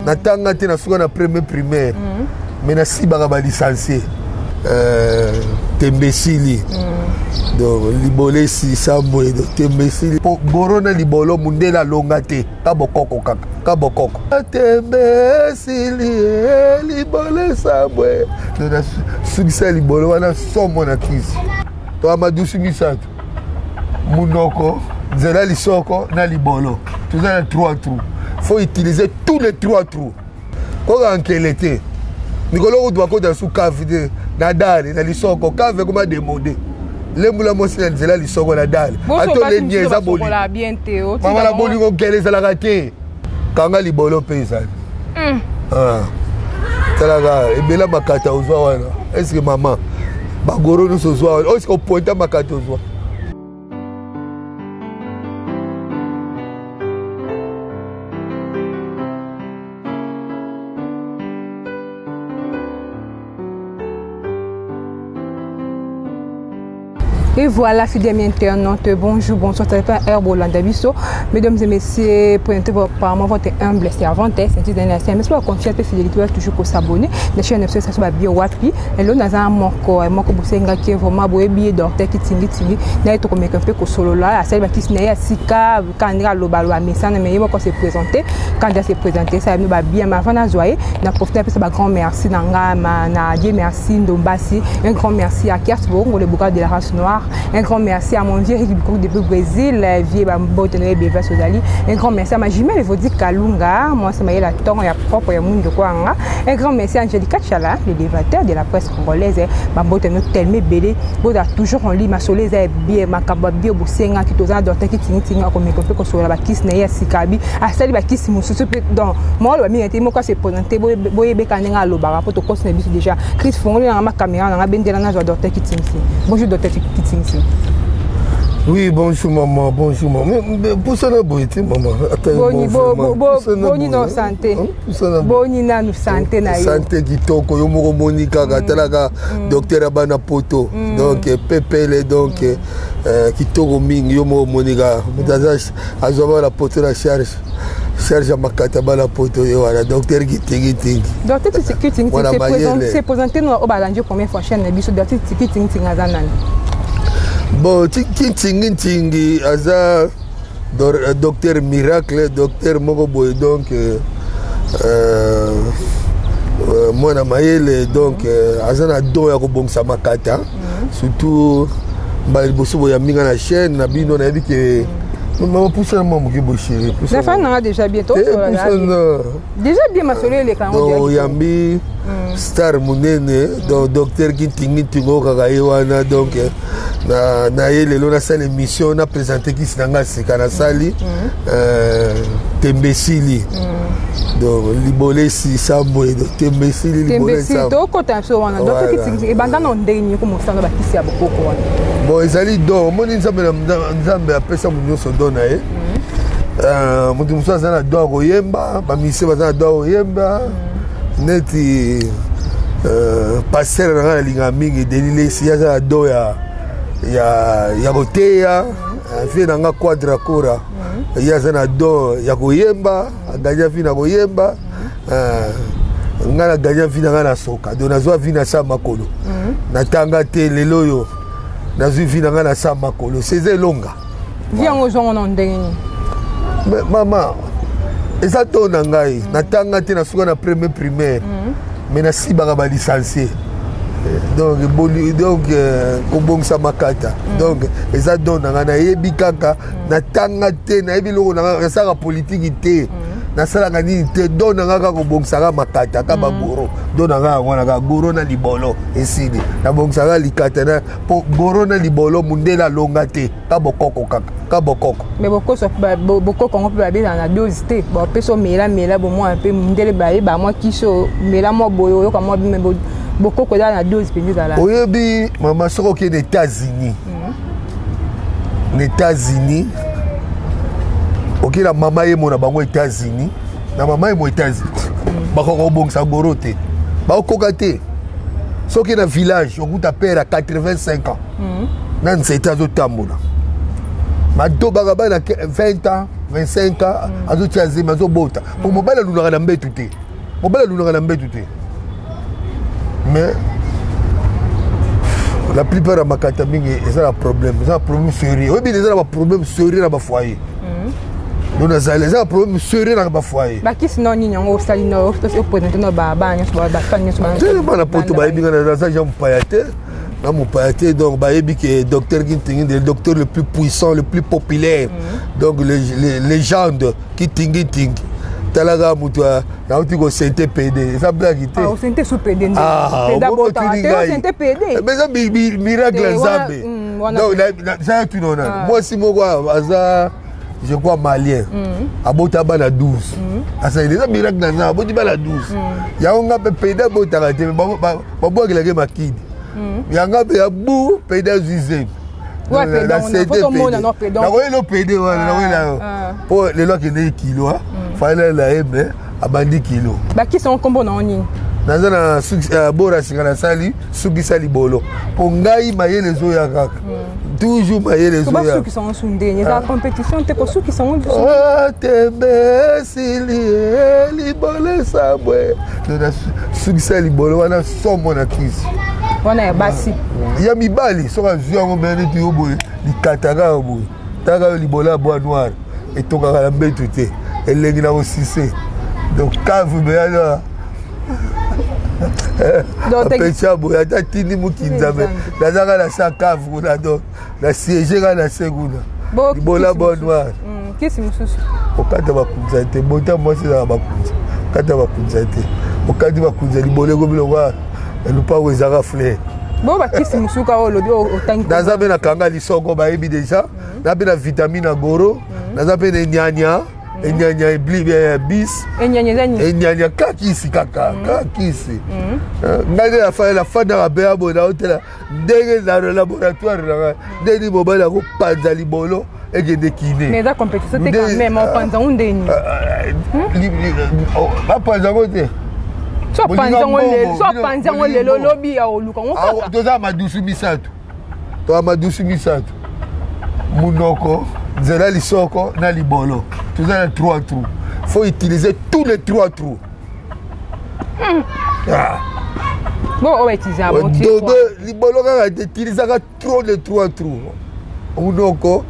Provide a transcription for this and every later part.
natanga te na suka na premier primaire mais na sibaka ba licencié tembesili donc libolesi sambwe donc tembesili borona libolo mundela longa te kabokoko kaka kabokoko tembesili libole sambwe na sugisa libolo wana somo na kisi to amadusi misatu munoko nzela lisoko na libolo tout ça 3 trous faut utiliser tous les 3 trous ko enkelete Nicolo doit côté sous cave na dale na lisoko cave comme demander lembula mosi na nzela lisoko na dale atole nieza boli mama la boli ko keleza la raté kanga libolo pesa tala ebela makata uzwa wana est-ce que maman bagoro no sozwa est-ce que pointa makata uzwa Et voilà, fidèles internautes, bonjour, bonsoir, ça pas Herbolanda Bisso. Mesdames et messieurs, présentez par moi votre humble servante, c'est une mais c'est pas confiance et fidélité, toujours pour s'abonner. La chaîne ça soit bien wapi. Et là, dans un moko bosenga qui est vraiment boé billet d'orte qui tingi, n'a été comme un peu que solo là, à celle qui se n'est sika, quand il a le balo à messana, mais il va se présenter, quand il s'est présenté, ça va bien, ma fana joie, n'a profité de ça, grand merci, na Dieu merci, Ndombasi, un grand merci à Kersbourg, le bouquet de la race noire. Un grand merci à mon vieux Ricky Bicou depuis le Brésil, vieux Bambotenere Beva Sozali. Un grand merci à ma jumelle, il faut dire Kalunga, moi c'est Maïla Ton, il y a propre et monde de quoi. Un grand merci à Angelica Chala, le débateur de la presse congolaise, Bambotenere tellement belé, il a toujours en lit, ma soleil est bien, ma cababie au boussenga qui t'ose d'orte qui tinga comme un peu sur la kiss n'est sikabi, à celle la kiss moussou dans moi le mien était moi c'est présenté, boye bekanenga lobara pour te cause n'est déjà. Chris Fongoli dans ma caméra, dans la bendela d'orte qui tinga. Bonjour d'orte qui tinga. Oui, bonjour maman, bonjour maman. Pour ça, maman. Boni no santé. Boni na no santé na yo. Santé kitoko yo moko monika katalaka docteur Abana Poto. Donc PPL donc kitoko mingi yo moko monika. Mutaza azova la poto la charge. Charge à makata bala poto yo wala docteur Kitingi. Docteur Kitingi c'est présenté no obalanjo première fois chaîne biso docteur Kitingi ngazanani. Bon, Tingi aza docteur miracle, docteur Mogoboy, donc moi na maele donc azana don ya kobongisa makata surtout mbali bosobo ya minga na chaîne na bino na yebike maman pousse na maman kibo chéri la fin na déjà bientôt déjà bien ma soleil les canons yambi star munene donc docteur Kitingi tingo kaka yewana donc na yelelo na sala émission na présenté qui sinanga sika na sali tembesili donc libolesi sambwe donc tembesili libolesi to kota so wana donc Kitingi e banda no ndeni ko mosanga ba kisi ya bokoko wana bon ezali donc moni nzambe apesa munyo so dona mutu muso azana do koyemba ba mise bazana do koyemba neti passer na linga mingi delilesi azana do ya koteya vie nanga quadra kora yazana do ya koyemba aganya vi na koyemba nga na ganya vi nanga na soka do nazwa vi na sa makolo natanga te lelo yo nazwi vi nanga na sa makolo seze longa vi yango zongo na ndenge mama eza to na ngai natanga te na suka na premier primaire mais na sibaka ba licencié donc kobongisa makata donc eza don nanga nayebi kaka natanga te nayebi loko nanga nasalaka politiki te nasalaka nini te don nanga kaka kobongisaka makata ka bagoro don nanga yango naka goro na libolo esili nabongisaka likata na po goro na libolo mundela longa te ka bokoko kaka ka bokoko mais bokoko ngo mpe babela na dose te bapeso mela bo mwa mpe mundele bayeba mwa kiso mela mwa boyo oyoka mwa bime bokoko eza na dose mpenza ezala oyebi mama soko oke na États-Unis na États-Unis oke na mama ye mo na bango États-Unis na mama ye mo États-Unis bakoka kobongisa goro te bakokoka te soki na village okuta pere à 85 ans na nzete azotambola madobaka bana 20 ans 25 ans azotia azemi azobota po mobali alulaka na mbetu te mobali alulaka na mbetu te mais la plupart ya makata mingi eza un problème sérieux oyebi eza na problème sérieux na bafoyer donc nazali eza problème sérieux na bafoyer bakisi no nini yango osali no opresente no bana nyonso bafani nyonso bana poto bayebi nga naza jean mopaya te na mopaya te donc bayebi ke docteur Kintingi le docteur le plus puissant le plus populaire donc les légendes Kintingi talaka moto nauti kosente pede eza blaki te osente su pede osente pede mais eza miracle nzambe donc ça tunona mwasi moko aza je crois malien abota bana 12 asali eza miracle na nzambe aboti bana 12 yango nga mpe pede abotaka te babwakelake makidi yanga mpe ya bu pede azwi nakoyela opede wana nakoyela yo mpo lelo akendeki kilo falela ye me abandi kilo bakisi nkombo na nini naza na bora singa nasali sukisa libolo mpo ngai mayele ezoya kaka toujours mayele ezoyasukisa nsu ndenge eza compétition te kosukisa ngo biso tembe esili libolo esabwe sukisa libolo wana somo na kisi wana ya basi ya mibali soki azwi yango mpe neti yo boye likataka yo boye taka yo libolo ya bois noir etokaka na mbetu te elengi na kosise donc cave meyana apetia boye ata tindi mokinzambe nazaka na sa cave kuna donc na siege kaka na se kuna libolo ya bois noir kisi mosusu okata bakunza te bota mwasi ezaka bakunza okata bakunza te okati bakunza libolo ekobiloko elupango ezaka fleur bo bakisi mosuka oyo olobi otangi naza mpe nakanga lisoko bayebi deja na mpe na vitamine ya goro naza mpe na enyanya bis enyanya kakisi kaka kakisi ngai nde nafandaka mpe ya boye naotela ndenge na laboratoire nanga ndeni mobali akopanza libolo ekende kine bapanza ngo te so panza ngo lelo lobi ya oluka ngo kaka toza madusu misato to madusu misato munoko nzela lisoko na libolo toza na 3 trous faut utiliser tous les 3 trous bon on va utiliser dodo libolo kaka utilisaka trop les 3 trous munoko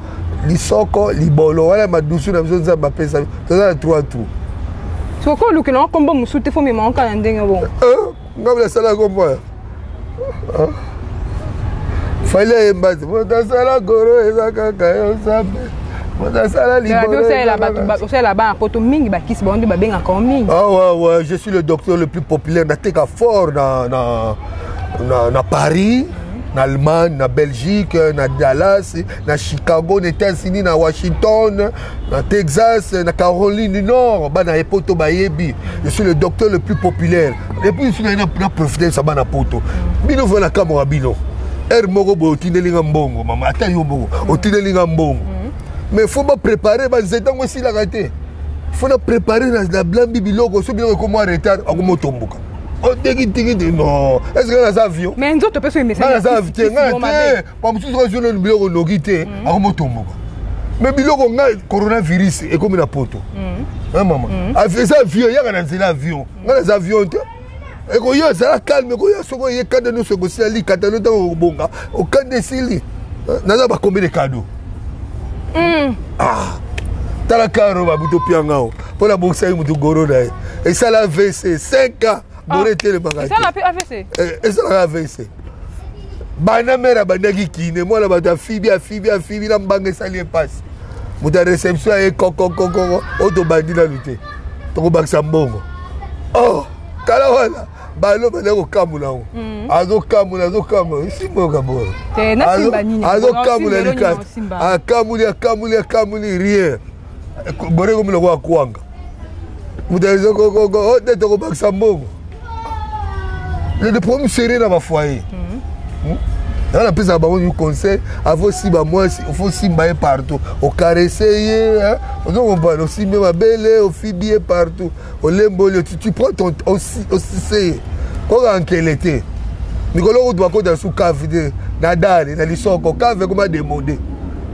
lisoko libolo wana madusu na biso nzamba pesa toza na 3 trous soko lukela nkombo mosusu te fo mema onka na ndenge bongo nga bila sala kombo fale ayemba te motasala goro eza kaka yo nzambe motasala liboloosalela bana poto mingi bakisi bango nde babengaka o mingi ouais, je suis le docteur le plus populaire nateka fort na Paris na Allemagne, na Belgique, na Dallas, na Chicago, na États-Unis, na Washington, na Texas, na Caroline du Nord, na Epoto Bayebi. Je suis le docteur le plus populaire. Et puis, je suis na profité de ça na poto. Bino vola kamora bino. Moko bo tinelinga mbongo, mama ata yo mbongo, otinelinga mbongo. Mais faut pas préparer ba nzetango aussi la raté. Faut na préparer na blambi biloko, so biloko ko mo retard akomotomboka. Oh, non. Est-ce que les avions? Mais nous autres, personne ne sait pas. Les avions, pas je ne biloko nogité, akomotomboka. Mais biloko nga coronavirus et comme na poto. Maman. Avec ça avion, ya kana nzela avion. Nga les avions te. Et ko yo ça calme ko yo soko ye kande no soko sili katano ta obonga. O kande sili. Naza ba combien de cadeaux? Tala karo ba buto piangao. Pour la boxe mutu goro dai. Et ça la VC 5 ans. Borete le bagage. Ça l'a fait AVC. Et ça l'a AVC. Bana mera bandaki kine moi la bata fibi na mbanga sali passe. Muta réception e koko auto bandina luté. Toko baksa mbongo. Oh, kala wala. Balo baleko kamula ngo. Azo kamula isi moka bora. Te na simba nini. Azo kamula likata. Akamuli rien. Boreko milo kwa kwanga. Muta koko de toko baksa mbongo. Le problème serait dans ma foyer. On a plus à un conseil, avant si moi il faut simbailler partout, au caresser, on va aussi même belle, au fibier partout, au lembolio, tu prends ton aussi c'est quoi en quel était. Nicolas doit côté sous cave nadal, dans les soko cave comment demander.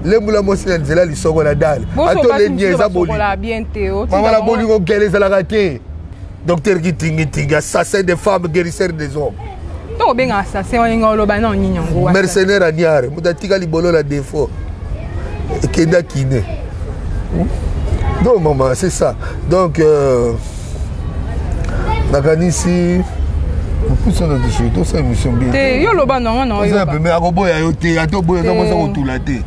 lembula mosi na nzela lisoko na dale atole nieza boli mama la bolingo gele ezalaka te docteur kitingitingi assassin des femmes guérisseur des hommes donc obenga assassin olinga oloba na onyinyongo mercenaire aniare moto atika libolo la défaut ekenda kine donc maman c'est ça donc nakanisi puso na dishe to sa émission bien te yo loba non non yo ba mais akoboya yo te atoboya za mosa kotula te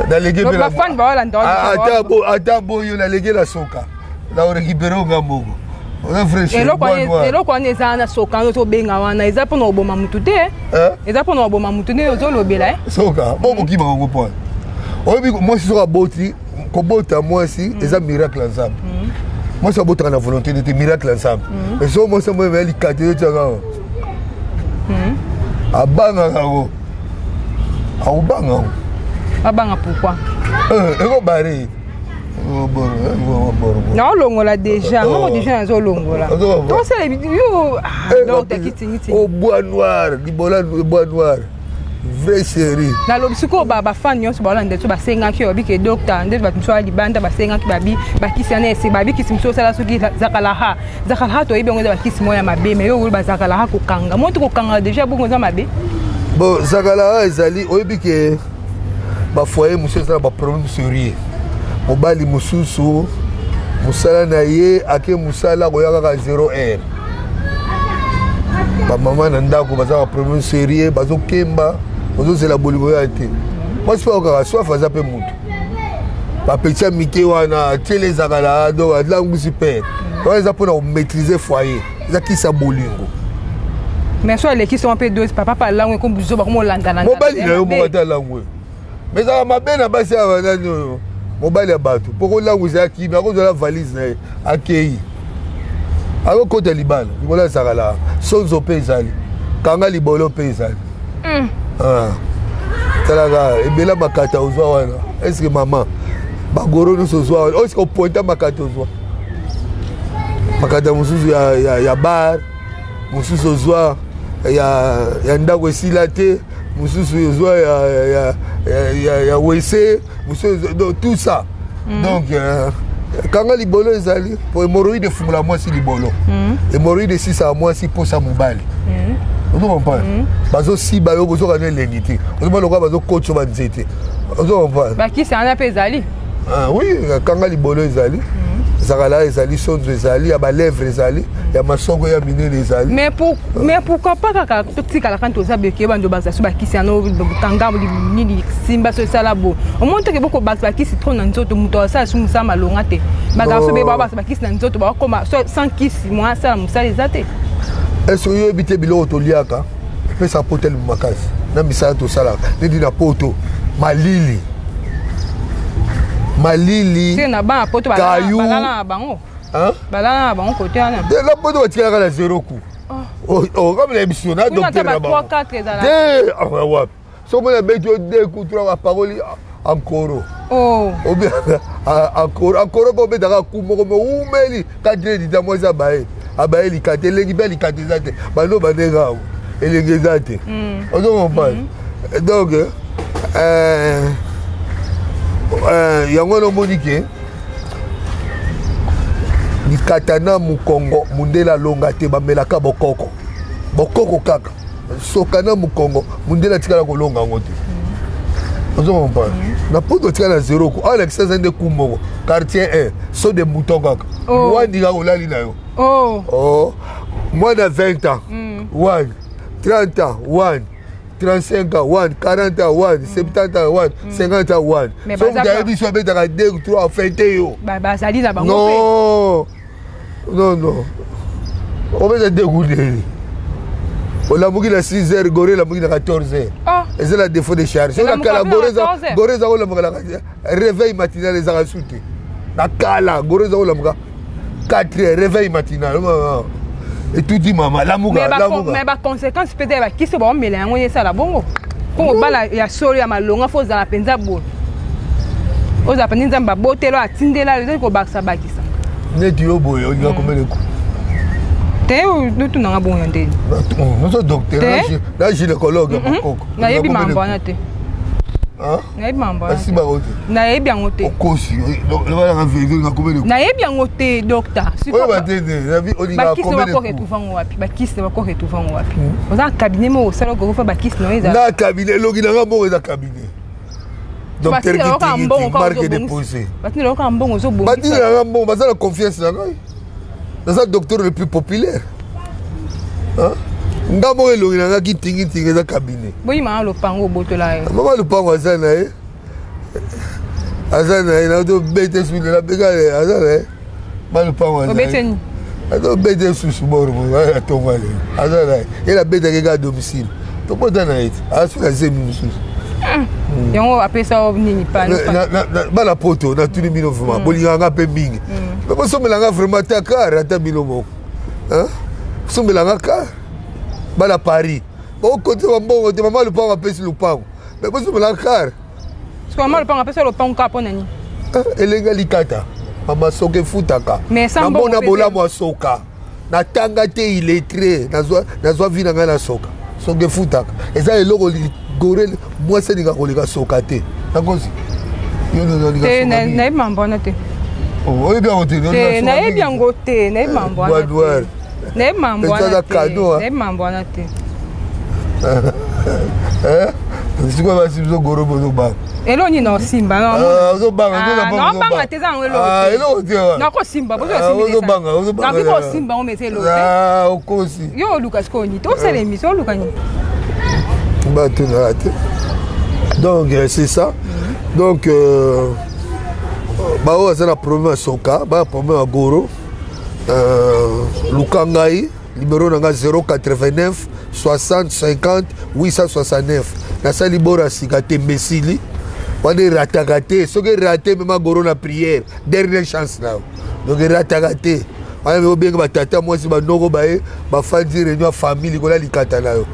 nalege ba fan ba wala ndo ata boyo nalege la soka na récupérer ngamboko on fresh eloko wana eza na soka no to benga wana eza pona oboma mutu te eza pona oboma mutu ne ozo lobela soka boko kiba ngo point oyebi mwasi soka boti kobota mwasi eza miracle ensemble mwasi abotaka na volonté de te miracle ensemble mais so mwasi mo yeli kate yo tiaka abangaka ngo abanga pourquoi eko bare non longola déjà non déjà nazo longola donc c'est yo donc takitingi au bois noir bois noir vrai chéri na lobisiko ba fan nyonso ba lande to ba senga ki obi ke docteur nde ba tso libanda ba senga ki babi ba kisana ese babi kisimso sala soki zakala to ibe ngoza ba kisimo ya mabe mais yo ba zakala ko kanga moto ko kanga déjà bongo za mabe bon zakala ezali oyebi ke ba foyer monsieur ça ba problème sérieux mobali mususu musala na ye ake musala koyaka ka 0 ba mama na ndako baza ba problème sérieux bazo kemba ozozela bolingo ya te mwasi mpe okaka soif aza mpe mutu bapeti ya mike wana tiele ezaka na do alangusi mpe wana eza mpona komaîtrise foyer eza kisa bolingo mais so alekisi wana mpe dosi papa pa langue kombuzo bakomolandana mobali na yo moko ata langue mais ezaka mabe na basi ya banani oyo mobali ya bato mpo kolangwisa ya kimi akozwala valise na ye akei akokota libala likolo ezakala sonzo mpe ezali kanga libolo mpe ezali talaka ebela makata ozwa wana eske mama bagoro nyonso ozwa wana oske oponta makata ozwa makata mosusu ya bar mosusu ozwa ya ndako esila te mosusu ozwa ya wese mosusu tout ça donc kanga libolo ezali po hémorroïde efungula mwasi libolo hémorroïde esisa mwasi mposa mobali ozo comprendre bazosiba yo bozoka na elengi te ozomona lokola bazokotso banzete ozo comprendre bakisi wana mpe ezali oui kanga libolo ezali zakala ezali sonzo ezali ya balèvre ezali ya masongo ya minene ezali mais pourquoi pas kaka totikala quand toza beke bando baza so bakisi ano tanga nini simba so sala bo omonte ke boko bakisi trop na nzoto muto asala so musala malonga te bagaso be baba bakisi na nzoto ba koma sans kisi moi sala musala ezate est-ce que yo ebite biloko toliaka pesa potel makasi na misala tosala nedi na poto malili na ba poto balala na bango balala na bango côté wana de la poto batikala na zéro coup comme la émission na docteur na bango de wapi so mona beto de couture la parole encore ou bien encore ko betaka kumoko mo umeli kadre di da moza bae abaeli katelengi beli katezate bano banega elengezate ozo comprendre donc yango nomoni ke likatana mukongo mundela longa te bamelaka bokoko kaka sokana mukongo mundela tikala kolonga yango te ozo comprendre na poto tikala na zéro ko alex ça nde kumoko quartier 1 so de mouton kaka wandika kolali na yo moins de 20 ans 1 30 ans 1 35 ans 1 40 ans 1 70 ans 1 50 ans 1 so mutaye biso abetaka 2 3 fete yo bazali na bango non obeta degudeli olamuki na 6 heures gore lamuki na 14 heures eza la défaut de charge so nakala goreza olamuka na réveil matinal ezaka su te nakala goreza olamuka 4 heures réveil matinal et tout dit maman lamuka mais ba conséquence peut-être ba kiso ba omela yango yesa la bongo ko bala ya sori ya malonga fo za la penza bo oza penza mba botelo atindela le ko bakisa bakisa neti yo boye olinga komele ku te no tu na bon yande no so docteur na gynécologue na yebi mamba na te nayebi mambo wana basimba kote nayebi yango te okosi lebalanga vérité olinga combien de coups nayebi yango te docteur oyo batete nabi olinga combien de coups retrouvango wapi bakisi bako retrouvango wapi oza na cabinet moko osala okofa bakisi na eza na cabinet elongi nanga moko eza cabinet docteur Kitiki marque déposé batini loka mbongo ozobongi batini nanga mbongo baza na confiance na ngai naza docteur le plus populaire nga moko elongi nanga kitingitingi eza cabinet boyimanga lopango obotola ye mama lopango aza na ye naotobete sulela bekale aza na ye ma lopango obeteni atobete susu bormo atongale aza na ye ye nabetaki kaka domicile tobota na ye te asula zemi mosusu yango apesa nini bana poto natuni bino vraiment bolinganga mpe mingi me bosombelanga vraiment ta kare ata bino moko bosombelanga kare bana paris bokote bambongo te mama lupango apesi lupango me bosombelanga kare mama lupango apesa lupango kaka mpo nani elenga likata mama soka efutaka namona bolamu asoka natanga te iletre nazwa vi na ngai na soka soka efutaka eza eloko gore mwasi elinga koleka soka te nakosi nayebi mambo wana te oyebi yango te nayebi yango te nayebi mambo wana te nayebi mambo wana te sikoyo basi biso goro bozobanga elo nini na osimba nobanga te eza yango eloko te nakosimba bozonakoki kosimba ngo mese eloko te okosi yo oluka sikoyo nini tosala émission oluka nini bato na te donc c'est ça donc bao aza na problème ya soka baya problème ya goro luka ngai numéro na nga 089 60 50 869 nasali bora sika te mbesili wana erataka te soki erate mema goro na prière dernière chance nao donc erataka te wana obenga batata mwasi banoko baye bafandi réunion ya famille likola likata na yo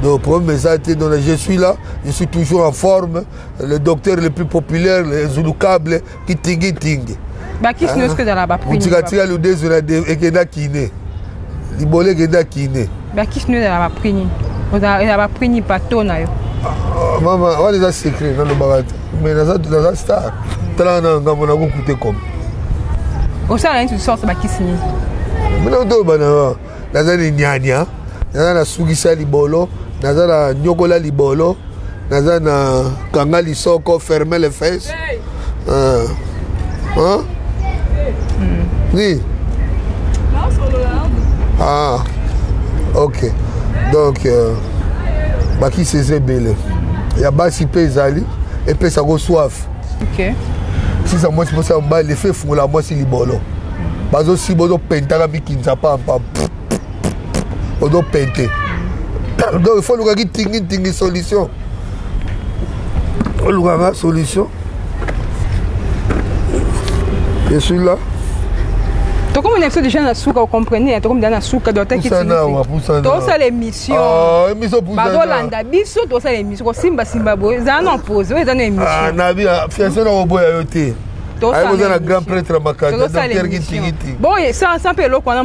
donc problème eza te donc je suis là je suis toujours en forme le docteur le plus populaire le zulucable kitingitingi bakisi nyonso ezala baputikatika ludezo na ekenda kine libolo ekenda kine bakisi nyonso ezala bapri nini ezala bapri nini pato na yo mama wana eza secret nalobaka te mais naza star talaka na ngambo nakokute comme osala nini tusorte bakisi nini mina toloba na naza na nyanya naza na sukisa libolo naza na nyokola libolo naza na kanga lisoko ferme les fesses ni ok donc bakisi eza ebele ya basi mpe ezali epesa ko soif sisa mwasi mposa mobali efe efungola mwasi libolo bazosiba ozopentaka mikinza pampa ozopente donc il faut olukaki tingi solution olukanga solution je suis là tokomi na biso déjà na suka okomprene tokomi da na suka tosala émission bazolanda biso tosala émission kosimbasimba boye ezala na opose oyo eza na émission nabi fiance na koboya yo te ayekoza na grand prêtre ya makanda docteur kitingiti boye sans mpe eloko wana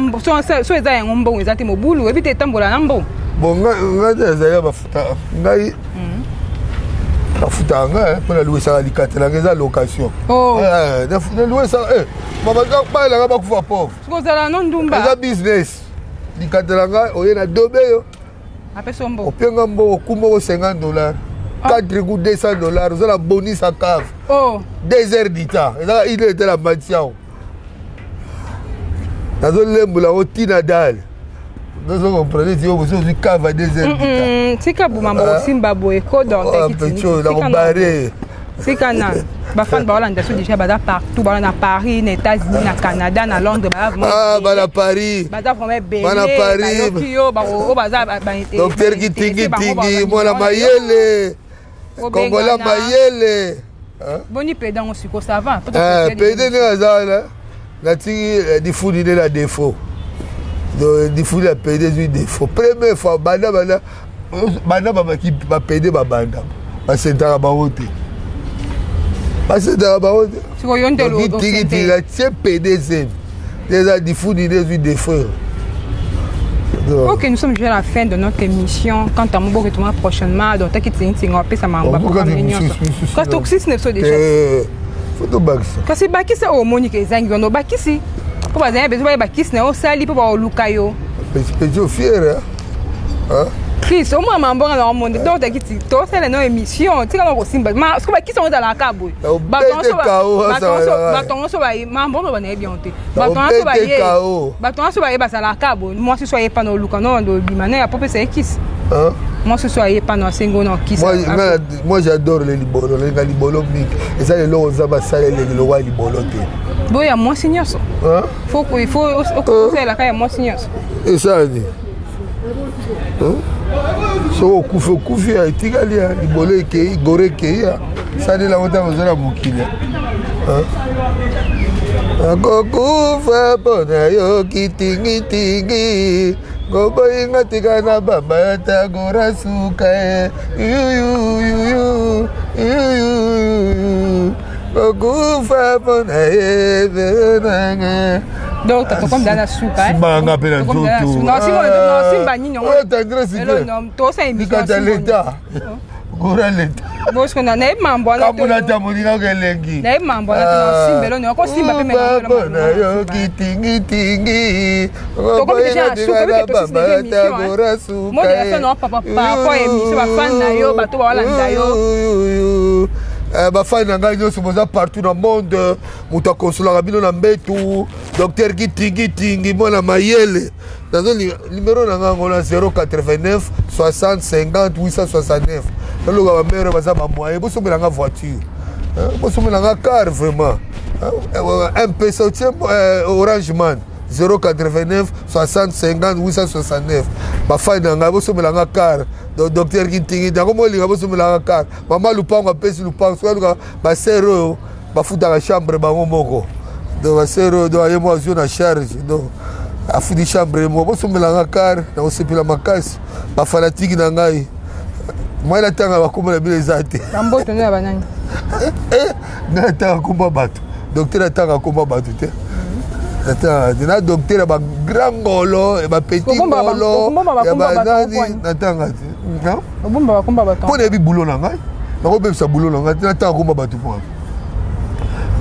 so eza yango mbongo eza te mobulu ebi te etambola na mbongo bon ngai te ezali ya bafuta ngai bafutaka ngai mpo naluwisaka likatelanga eza location naluwisaka baelanga bakufa pauvre kozala no ndumba eza business likatelanga oye na dobe yo apesa mbongo openga mbongo okumboko $50 4 ku $200 oza na bonus a cave 2 heures du temps ezaka ile etela matiao nazolembola ngo tina dale nozokomprene ti yo bosi ozwi cave a 2 heures du temps tika boma bokosimba boye nakobare sika na bafani baolanda so déjà baza partout baza na Paris na États-Unis na Canada na Londres bana Paris baza vraiment ebele bana Paris oyo baza docteur kitingitingi mwana mayele kongola mayele boni pedango siko ça va pede nde azala natiki difudi nde na défaut difudi ya pede ezwi défaut première fois banda bamaki bapede babanda basentaka bango te basentaka bango te kitingitiki natie pede zemi te eza difudi nde ezwi défaut Ok, nous sommes déjà à la fin de notre émission. Quant à moi, retournera prochainement. Donc, t'inquiète, c'est un peu ça m'a envoyé. Quand toxis ne sont déjà. Photo Bakis. Quand c'est Bakis, c'est au Monique et Zangi, on a Bakis. Pour avoir besoin de Bakis, on sali pour avoir Lucayo. Petit fier, hein? Chris, au moins, maman, dans le monde, donc, t'inquiète, toi, c'est la émission. Tu sais, on aussi, mais ce que Bakis sont dans la cabo. Bâton, sur la maman, on est bien. Bâton, sur la cabo. Moi, ce soir, pas dans le Lucano, de Bimane, à peu près, c'est Kiss. Moi, ce soir, pas dans Sengo, non, Kiss. Moi, j'adore les libolo, les libolo, et ça, les lots, ça va saler les lois libolo. Bon, il y a moins signaux. Il faut faire la caille, moins signaux. Et ça, dit. So kufi ya tigali ya libolo ekei gore ekei ya salela wota kozala mokili akokufa mpona yo kitingitingi ngoboyinga tika na baba yatagora suka yuyuyuyu kokufa mpona ye verenanga. Donc, tu as comme dans la soupe. Si tu as appelé un tout. Non, si tu as dit non. Tu as dit non. Tu as dit non. Tu as dit l'État. Parce qu'on a un mambo. Quand on a terminé, on a l'engi. On a un mambo. On a un mambo. On a un mambo. On a un mambo. Bafai na ngai nyonso boza partout dans le monde moto akonsolaka bino na mbetu docteur kitingitingi mwana mayele nazo numéro na ngai ngona 089 60 50 869 naloka bamere baza bamoye bosombelanga voiture bosombelanga car vraiment mp sautie orange man 089 60 50 869 bafai na ngai bosombelanga car docteur Kintingi dango molinga bosomelanga car mama lupango apesi lupango soka basere oyo bafutaka chambre bango moko donc basere oyo donc aye mo azwi na charge donc afuti chambre moko bosomelanga car na kosepela makasi bafanatiki na ngai mwana tanga bakombola bino eza te ngai atanga komba bato docteur atanga komba bato te na docteur ya bagrand ngolo ya bapetit ngolo ya banani natanga te mpo nayebi bulo na ngai nakobebisa bulo na ngai te natanga komba bato mpo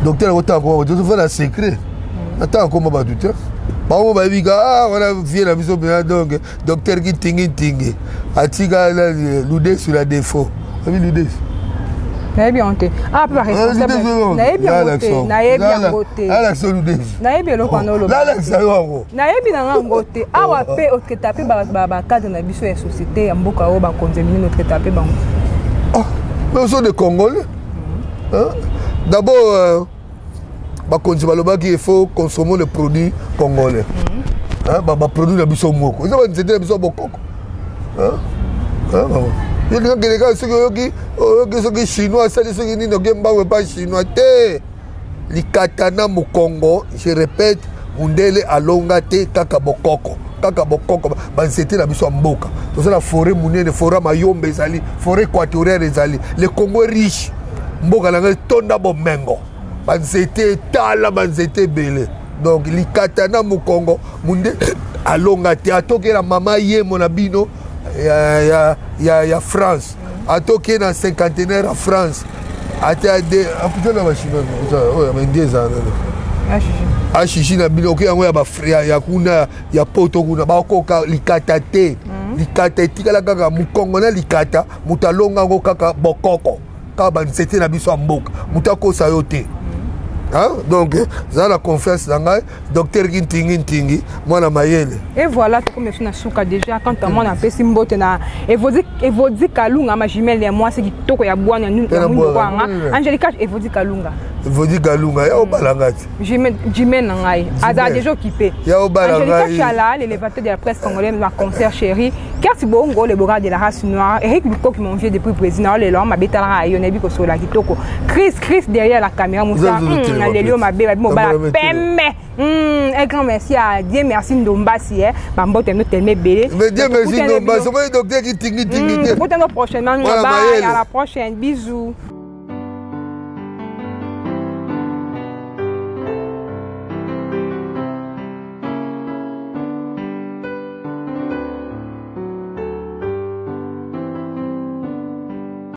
docteur akotanga komba bato tofa na secret natanga komba bato te bango bayebika wana vie na biso mpena donc docteur kitingitingi atika lude sur la défaut abi lude nayebi yango te mpe baresponsable nayebi yango te nayebi yango te nayebi eloko wana oloba nayebi na yango te awa mpe otreta mpe bacadre na biso ya société ya mboka oyo bakonzi minini otreta mpe bango mais so de congolais d'abord bakonzi balobaki il faut consommer le produit congolais baproduit na biso moko eza banzete na biso bokoko yolingakeleka soki oyoki soki chinois asali soki nini oke mbango epa chinois te likatana mokongo je répète mundele alonga te kaka bokoko banzete na biso ya mboka tozala forêt monene forêt mayombe ezali forêt équatoriale ezali le congo est riche mboka na ngai tonda bomengo banzete etala banzete ebele donc likatana mokongo mundele alonga te atokela mama yemo na bino ya France atoke na cinquantenaire à France ate ade aputana bachinois oyo baindieza ashishi na bino oke yango ya kuna ya poto kuna bakoka likata te likata etikala kaka mokongo na likata moto alonga yango kaka bokoko kaka banzete na biso ya mboka moto akosa yo te donc ça la confiance dans ngai docteur Kintingi mwana mayele et voilà tout comme na suka déjà quand on a pesi mbote na evodi kalunga ma jumelle ya moi c'est kitoko ya bwana nous kwanga Angelica evodi kalunga ya obalangati jumelle na ngai ada déjà occupé ya obalangati Angelica Chala l'élévateur de la presse congolaise ma concert chéri Kasi bongo le bras de la race noire Eric Luko qui m'ont vu depuis président le long ma betala yo nebi ko sola kitoko Chris derrière la caméra Moussa na lelio ma be mo ba pemme un grand merci à Dieu merci Ndombasi bambote no tellement belé mais Dieu merci Ndombasi moi docteur qui tingi prochainement à la prochaine bisous.